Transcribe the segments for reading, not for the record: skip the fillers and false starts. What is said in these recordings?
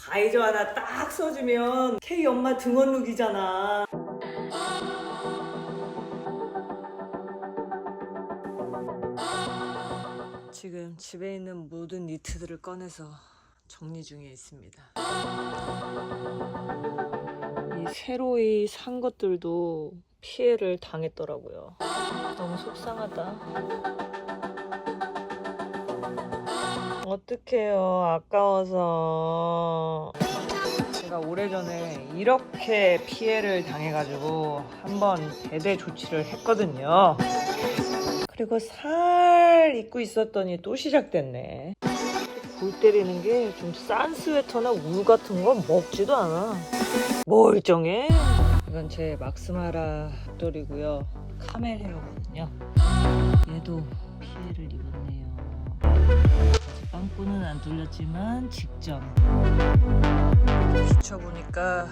바이저 하나 딱 써주면 K 엄마 등원룩이잖아. 지금 집에 있는 모든 니트들을 꺼내서 정리 중에 있습니다. 이 새로이 산 것들도 피해를 당했더라고요. 너무 속상하다. 어떡해요. 아까워서. 제가 오래전에 이렇게 피해를 당해가지고 한번 대대 조치를 했거든요. 그리고 살 입고 있었더니 또 시작됐네. 골 때리는 게 좀 싼 스웨터나 울 같은 건 먹지도 않아. 멀쩡해. 이건 제 막스마라 벽돌이고요. 카멜 헤어거든요. 얘도 피해를 입었네요. 아직 빵꾸는 안 뚫렸지만 직전. 비춰보니까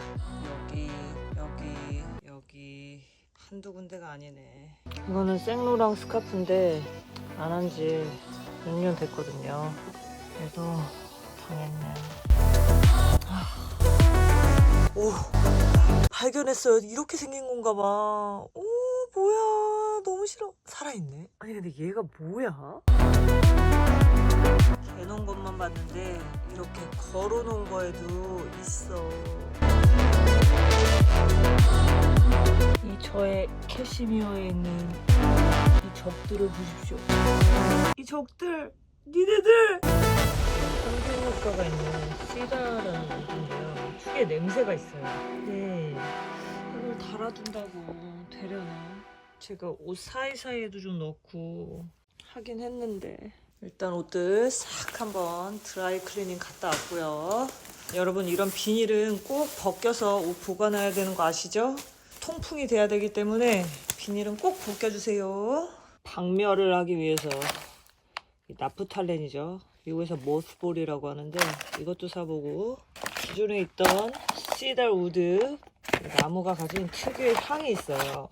여기 한두 군데가 아니네. 이거는 생로랑 스카프인데 안 한 지 6년 됐거든요. 그래서 당했네. 오, 발견했어요. 이렇게 생긴 건가 봐. 오, 뭐야. 너무 싫어. 살아있네. 아니 근데 얘가 뭐야? 개놓은 것만 봤는데 이렇게 걸어놓은 거에도 있어. 이 저의 캐시미어에 있는 이 적들을 보십시오. 이 적들, 니네들! 항균 효과가 있는 시다라는 우드인데요. 특유의 냄새가 있어요. 네, 이걸 달아둔다고 되려나? 제가 옷 사이사이에도 좀 넣고 하긴 했는데 일단 옷들 싹 한번 드라이 클리닝 갔다 왔고요. 여러분 이런 비닐은 꼭 벗겨서 옷 보관해야 되는 거 아시죠? 통풍이 돼야 되기 때문에 비닐은 꼭 벗겨주세요. 박멸을 하기 위해서 나프탈렌이죠. 미국에서 모스볼이라고 하는데 이것도 사보고 기존에 있던 시달 우드 나무가 가진 특유의 향이 있어요.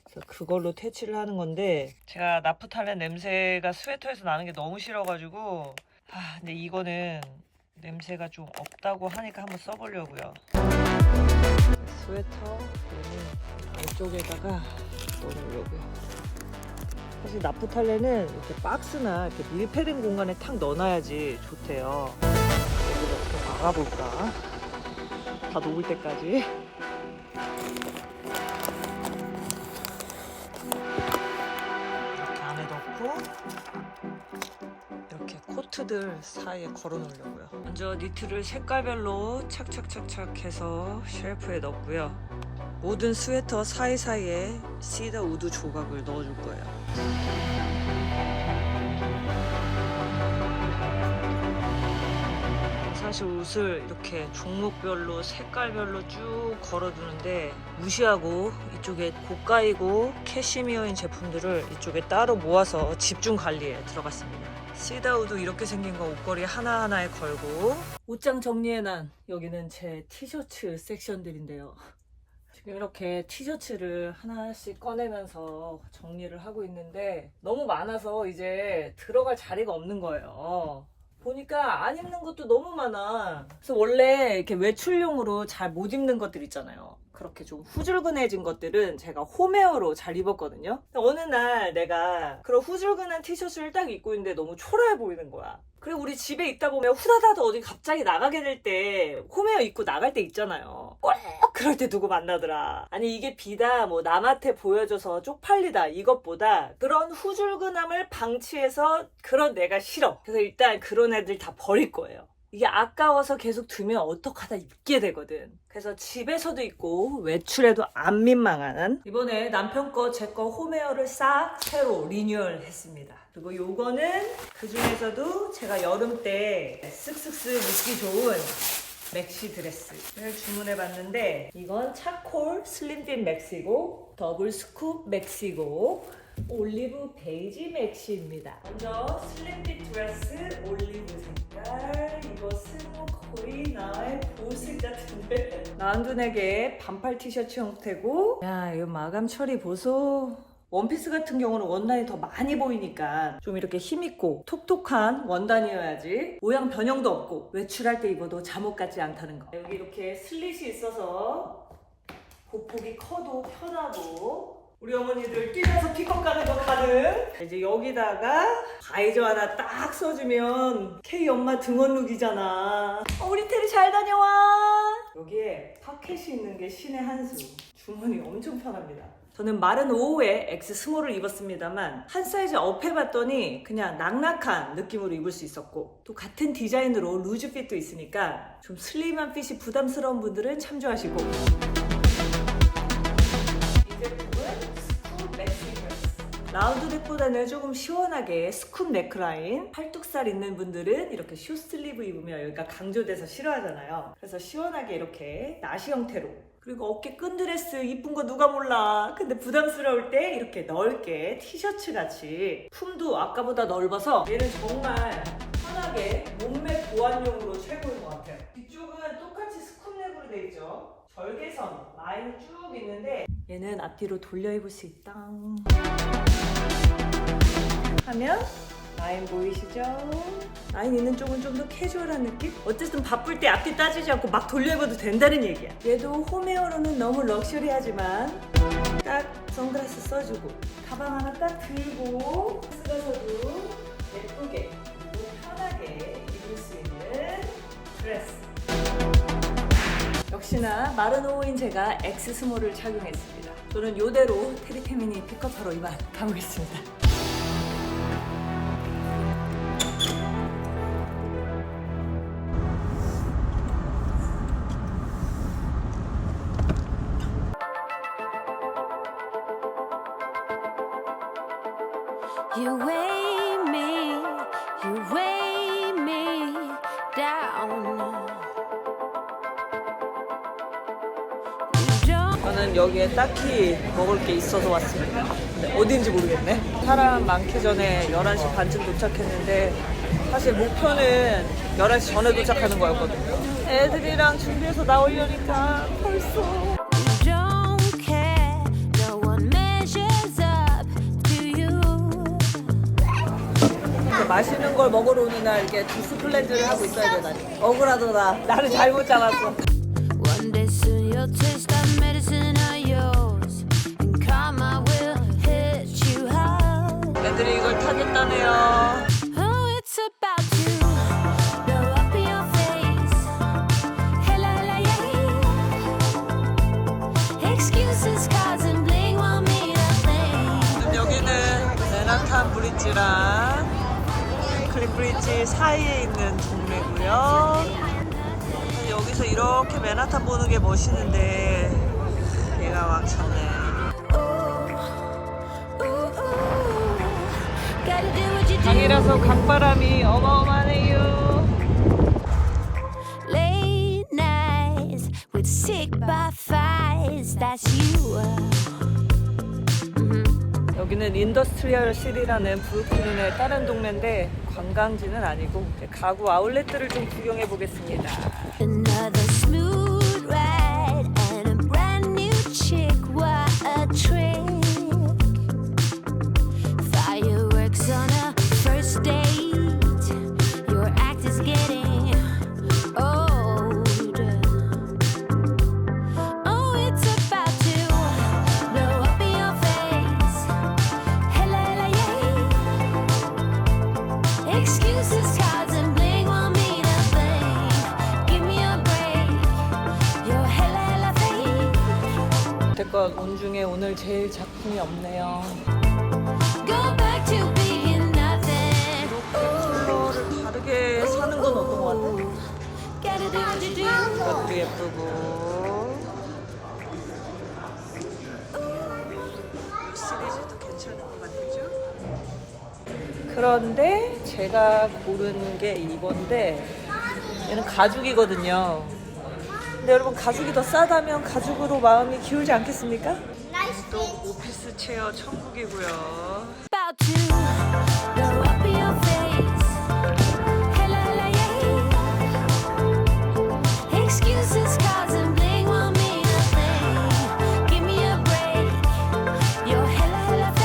그래서 그걸로 퇴치를 하는 건데 제가 나프탈렌 냄새가 스웨터에서 나는 게 너무 싫어가지고 근데 이거는 냄새가 좀 없다고 하니까 한번 써보려고요. 스웨터 안쪽에다가 넣어놓으려고요. 사실 나프탈렌은 이렇게 박스나 이렇게 밀폐된 공간에 탁 넣어놔야지 좋대요. 여기다 이렇게 막아볼까? 다 녹을 때까지. 이렇게 안에 넣고 이렇게 코트들 사이에 걸어 놓으려고요. 먼저 니트를 색깔별로 착착착착 해서 쉘프에 넣고요. 모든 스웨터 사이사이에 시더 우드 조각을 넣어줄 거예요. 사실 옷을 이렇게 종목별로 색깔별로 쭉 걸어두는데 무시하고 이쪽에 고가이고 캐시미어인 제품들을 이쪽에 따로 모아서 집중 관리에 들어갔습니다. 시다우드 이렇게 생긴 거 옷걸이 하나하나에 걸고 옷장 정리해난 여기는 제 티셔츠 섹션들인데요. 지금 이렇게 티셔츠를 하나씩 꺼내면서 정리를 하고 있는데 너무 많아서 이제 들어갈 자리가 없는 거예요. 보니까 안 입는 것도 너무 많아. 그래서 원래 이렇게 외출용으로 잘 못 입는 것들 있잖아요. 그렇게 좀 후줄근해진 것들은 제가 홈웨어로 잘 입었거든요. 어느 날 내가 그런 후줄근한 티셔츠를 딱 입고 있는데 너무 초라해 보이는 거야. 그리고 우리 집에 있다 보면 후다다도 어디 갑자기 나가게 될 때 홈웨어 입고 나갈 때 있잖아요. 꼭 그럴 때 누구 만나더라. 아니 이게 비다 뭐 남한테 보여줘서 쪽팔리다 이것보다 그런 후줄근함을 방치해서 그런 내가 싫어. 그래서 일단 그런 애들 다 버릴 거예요. 이게 아까워서 계속 두면 어떡하다 입게 되거든. 그래서 집에서도 입고 외출해도 안 민망한 이번에 남편 거 제 거 홈웨어를 싹 새로 리뉴얼 했습니다. 그리고 요거는 그 중에서도 제가 여름 때 쓱쓱쓱 입기 좋은 맥시 드레스를 주문해 봤는데 이건 차콜 슬림핏 맥시고 더블 스쿱 맥시고 올리브 베이지 맥시입니다. 먼저 슬림핏 드레스 올리브 색깔. 이것은 거의 나의 보색 같은데 나은둔에게 반팔 티셔츠 형태고 야 이거 마감 처리 보소. 원피스 같은 경우는 원단이 더 많이 보이니까 좀 이렇게 힘있고 톡톡한 원단이어야지 모양 변형도 없고 외출할 때 입어도 잠옷 같지 않다는 거. 여기 이렇게 슬릿이 있어서 보폭이 커도 편하고 우리 어머니들 뛰면서 픽업 가는 거 가능. 이제 여기다가 바이저 하나 딱 써주면 K 엄마 등원룩이잖아. 우리 테리 잘 다녀와. 여기에 파켓이 있는 게 신의 한 수. 주머니 엄청 편합니다. 저는 마른 5호에 X 스몰을 입었습니다만 한 사이즈 업 해봤더니 그냥 낙낙한 느낌으로 입을 수 있었고 또 같은 디자인으로 루즈 핏도 있으니까 좀 슬림한 핏이 부담스러운 분들은 참조하시고 라운드넥보다는 조금 시원하게 스쿱 넥라인, 팔뚝살 있는 분들은 이렇게 숏슬리브 입으면 여기가 강조돼서 싫어하잖아요. 그래서 시원하게 이렇게 나시 형태로, 그리고 어깨 끈 드레스 이쁜 거 누가 몰라. 근데 부담스러울 때 이렇게 넓게 티셔츠 같이 품도 아까보다 넓어서 얘는 정말 편하게 몸매 보완용으로 최고인 것 같아요. 뒤쪽은 똑같이 스쿱 넥으로 돼 있죠. 절개선 라인이 쭉 있는데 얘는 앞뒤로 돌려 입을 수 있다 하면 라인 보이시죠? 라인 있는 쪽은 좀 더 캐주얼한 느낌? 어쨌든 바쁠 때 앞뒤 따지지 않고 막 돌려 입어도 된다는 얘기야. 얘도 홈웨어로는 너무 럭셔리하지만 딱 선글라스 써주고 가방 하나 딱 들고 쓰면서도 예쁘게 그리고 편하게 입을 수 있는 드레스. 역시나 마른 5호인 제가 X 스몰을 착용했습니다. 저는 이대로 테리페미니 픽업하러 이만 가보겠습니다. You weigh me down. 저는 여기에 딱히 먹을 게 있어서 왔습니다. 근데 어딘지 모르겠네. 사람 많기 전에 11시 반쯤 도착했는데 사실 목표는 11시 전에 도착하는 거였거든요. 애들이랑 준비해서 나오려니까 벌써 맛있는 걸 먹으러 오는 날 이렇게 주스 클렌즈를 하고 있어야 되다니. 억울하더라. 나를 잘못 잡았어. One day soon you'll taste that medicine of yours, and karma will hit you hard. 애들이 이걸 타겠다네요. Oh, it's about to blow up in your face. Hey, la, la, yeah. Excuses causing bling won't mean a thing. 여기는 맨하탄 브릿지랑 클립 브릿지 사이에 있는 동네고요. 여기서 이렇게 맨하탄 보는 게 멋있는데 얘가 왕쳤네. 강이라서 강바람이 어마어마하네요. Late nights with sick butterflies, that's you. 여기는 인더스트리얼 시티라는 브루클린의 다른 동네인데 관광지는 아니고 가구 아울렛들을 좀 구경해 보겠습니다. Another smooth ride and a brand new chick. What a trick! Fireworks on a first date. Your act is getting old. Oh, it's about to blow up in your face. Hey, la, la, yeah. Excuses, cards, and bling won't mean a thing. Give me a break. You're hella, hella fake. 여태껏 온 중에 오늘 제일 작품이 없네요. Go back to being nothing. 컬러를 다르게 사는 건 어떤 것 같아? Gotta do what you do. 이것도 예쁘고 이 시리즈도 괜찮은 것 같죠? 그런데 제가 고른 게 이건데 얘는 가죽이거든요. 근데 여러분 가죽이 더 싸다면 가죽으로 마음이 기울지 않겠습니까? 또 오피스 체어 천국이고요. About to blow up in your face. Hey, la, la, yeah. Excuses, cards, and bling won't mean a thing. Give me a break. You're hella, hella fake.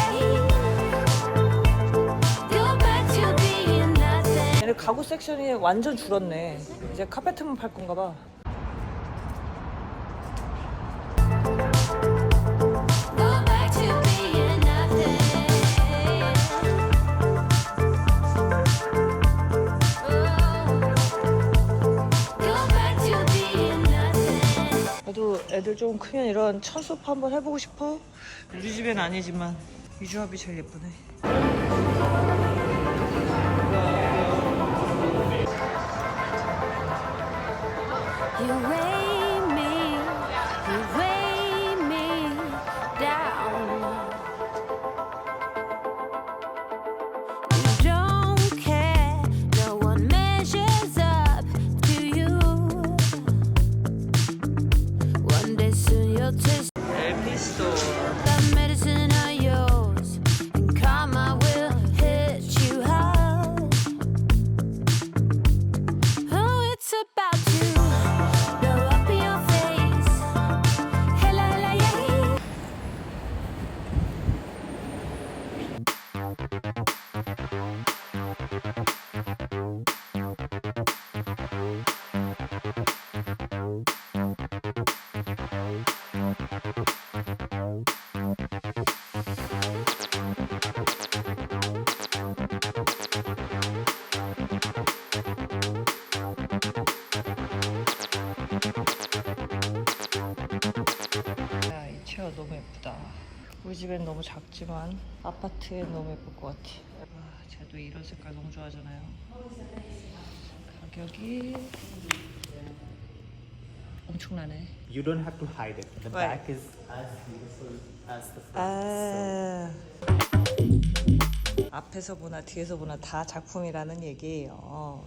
섹션이 완전 줄었네. 이제 카페트만 팔 건가 봐. Go back to being nothing. Go back to being nothing. 나도 애들 좀 크면 이런 천수업 한번 해보고 싶어. 우리 집엔 아니지만 이 조합이 제일 예쁘네. You weigh me down. You don't care, no one measures up to you. One day soon you'll taste 엘피스토어. the medicine of yours, and karma will hit you hard. Oh, it's about to blow up in your face. Hey, la, la, yeah. 야, 이 체어 너무 예쁘다. 우리 집엔 너무 작지만 아파트엔 너무 예쁠 것 같아. 와, 쟤도 이런 색깔 너무 좋아하잖아요. 가격이 엄청나네. You don't have to hide it. The Right. back is as beautiful as the front. 앞에서 보나 뒤에서 보나 다 작품이라는 얘기예요.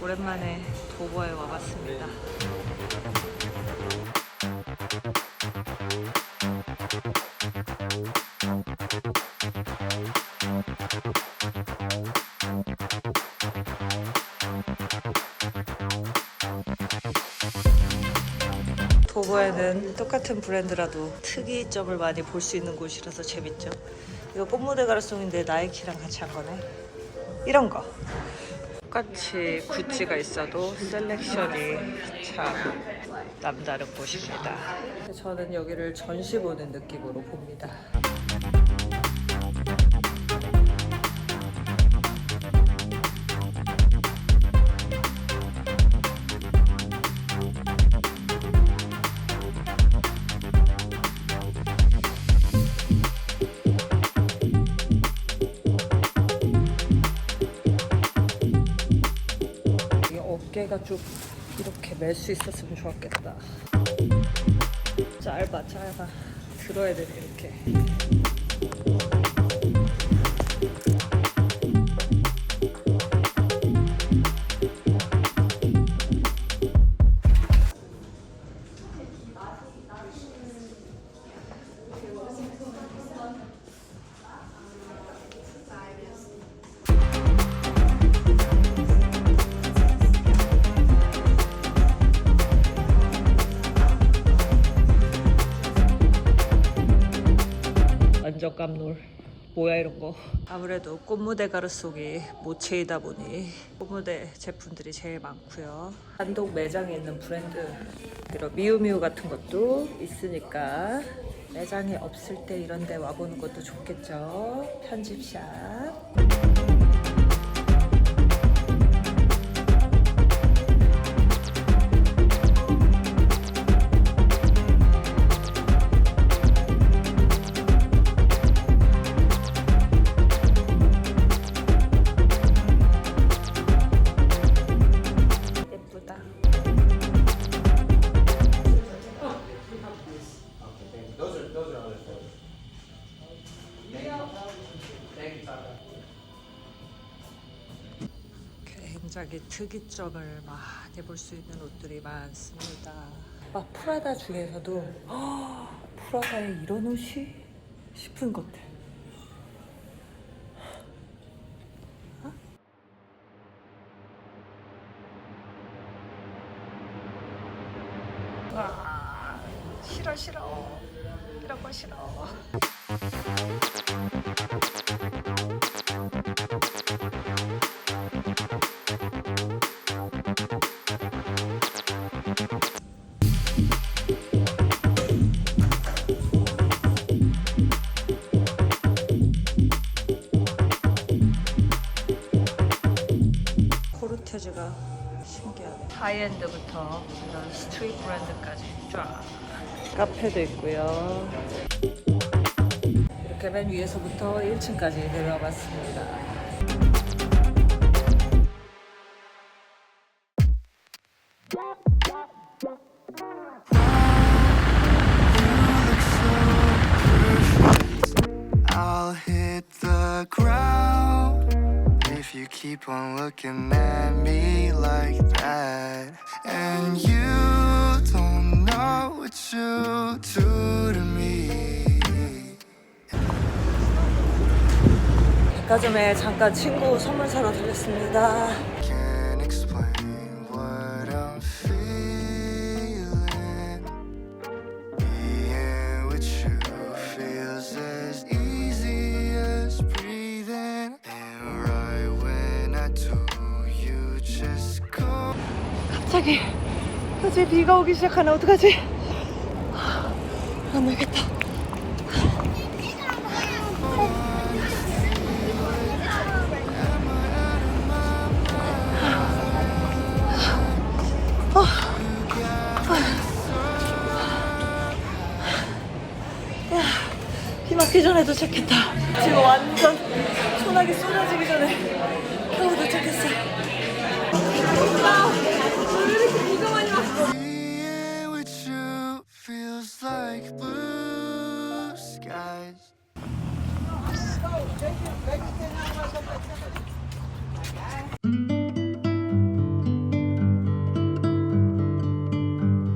오랜만에 도보에 와봤습니다. 도보에는 똑같은 브랜드라도 특이점을 많이 볼 수 있는 곳이라서 재밌죠. 이거 꽃무대 가르송인데 나이키랑 같이 한 거네. 이런 거. 똑같이 구찌가 있어도 셀렉션이 참 남다른 곳입니다. 저는 여기를 전시 보는 느낌으로 봅니다. 이 어깨가 좀 이렇게 멜 수 있었으면 좋았겠다. 짧아. 들어야 되네 이렇게. 완전 깜놀. 뭐야 이런 거. 아무래도 꽃무대 가르송이 모체이다 보니 꽃무대 제품들이 제일 많고요. 단독 매장에 있는 브랜드 이런 미우미우 같은 것도 있으니까 매장에 없을 때 이런 데 와보는 것도 좋겠죠. 편집샵. 굉장히 특이점을 많이 볼 수 있는 옷들이 많습니다. 아, 프라다 중에서도 프라다에 이런 옷이 싶은 것들. 와, 싫어 싫어. 이런 거 싫어. 코르테즈가 신기하네. 하이엔드부터 이런 스트리트 브랜드까지 쫙. 카페도 있고요. 이렇게 맨 위에서부터 1층까지 내려와 봤습니다. I'll hit the ground if you keep on looking at me like that. And you don't know what you do to me. 백화점에 잠깐 친구 선물 사러 들렸습니다. Can't explain what I'm feeling. Being with you feels as easy as breathing. And right when I do, you just go. 갑자기 비가 오기 시작하네. 어떡하지? 안 되겠다. 비 맞기 전에 도착했다. 지금 완전 소나기 쏟아지기 전에 겨우 도착했어. 왜 이렇게 비가 많이 왔어? Being with you feels like blue skies.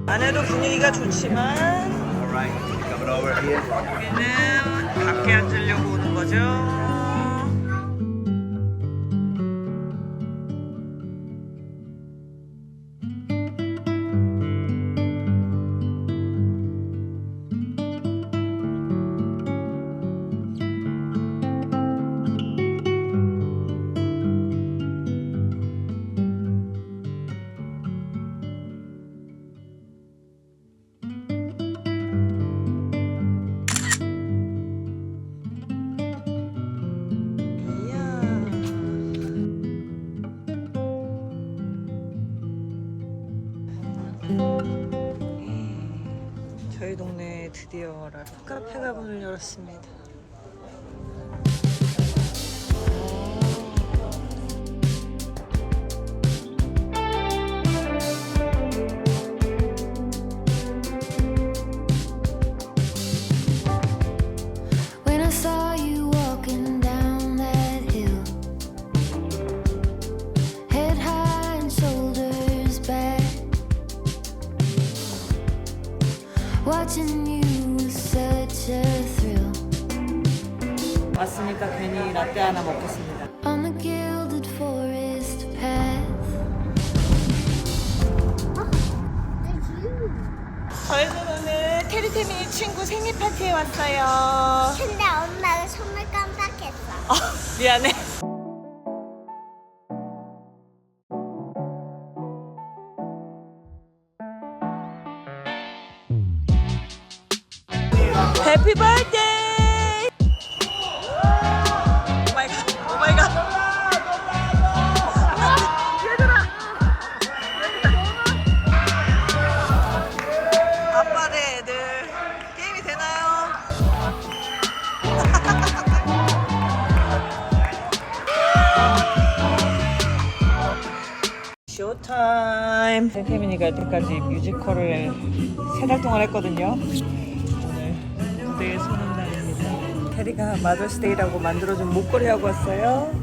안에도 분위기가 좋지만 여기는 밖에 앉으려고 오는 거죠. 저희 동네에 드디어 랄프 카페가 문을 열었습니다. When I saw you walking down that hill, head high and shoulders back, watching you was such a thrill. 왔으니까 괜히 라떼 하나 먹겠습니다. On the gilded forest path. 저희는 오늘 테리테미 친구 생일 파티에 왔어요. 근데 엄마가 선물 깜빡했어. 미안해. 해피 버스데이! 오 마이 갓. 오 마이 갓. 얘들아. 아빠 대 애들 게임이 되나요? 쇼타임. 템템이니까 여태까지 뮤지컬을 3달 동안 했거든요. 오늘 무대에 서는 날입니다. 테리가 마더스데이라고 만들어준 목걸이 하고 왔어요.